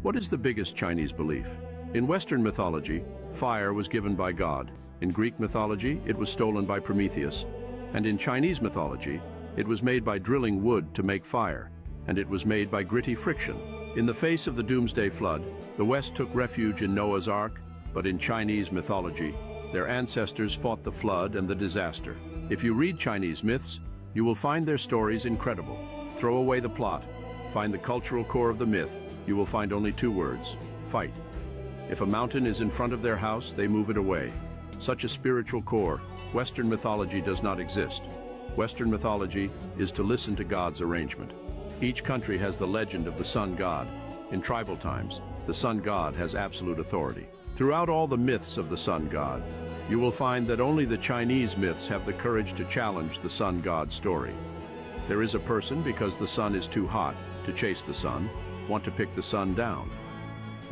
What is the biggest Chinese belief? In Western mythology, fire was given by God. In Greek mythology, it was stolen by Prometheus. And in Chinese mythology, it was made by drilling wood to make fire. And it was made by gritty friction. In the face of the Doomsday Flood, the West took refuge in Noah's Ark, but in Chinese mythology, their ancestors fought the flood and the disaster. If you read Chinese myths, you will find their stories incredible. Throw away the plot. Find the cultural core of the myth. You will find only two words: fight. If a mountain is in front of their house, they move it away. Such a spiritual core, Western mythology does not exist. Western mythology is to listen to God's arrangement. Each country has the legend of the sun god. In tribal times, the sun god has absolute authority. Throughout all the myths of the sun god, you will find that only the Chinese myths have the courage to challenge the sun god story. There is a person, because the sun is too hot to chase the sun, want to pick the sun down.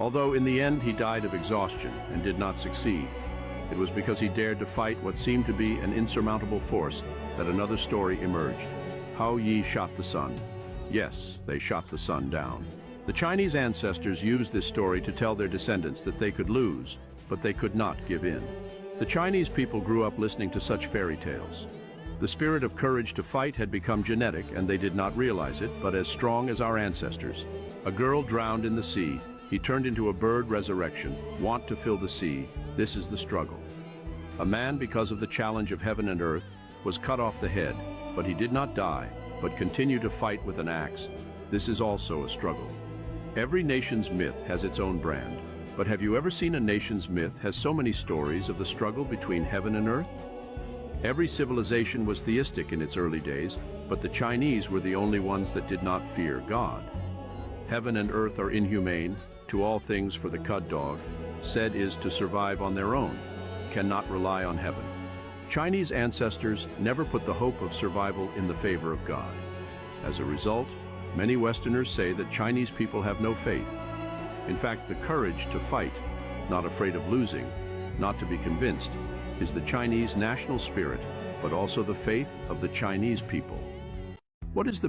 Although in the end he died of exhaustion and did not succeed, it was because he dared to fight what seemed to be an insurmountable force that another story emerged. Hao Yi shot the sun. Yes, they shot the sun down. The Chinese ancestors used this story to tell their descendants that they could lose, but they could not give in. The Chinese people grew up listening to such fairy tales. The spirit of courage to fight had become genetic, and they did not realize it, but as strong as our ancestors. A girl drowned in the sea. He turned into a bird resurrection, want to fill the sea. This is the struggle. A man, because of the challenge of heaven and earth, was cut off the head, but he did not die, but continued to fight with an axe. This is also a struggle. Every nation's myth has its own brand, but have you ever seen a nation's myth has so many stories of the struggle between heaven and earth? Every civilization was theistic in its early days, but the Chinese were the only ones that did not fear God. Heaven and earth are inhumane, to all things for the cud dog, said is to survive on their own, cannot rely on heaven. Chinese ancestors never put the hope of survival in the favor of God. As a result, many Westerners say that Chinese people have no faith. In fact, the courage to fight, not afraid of losing, not to be convinced, is the Chinese national spirit, but also the faith of the Chinese people. What is the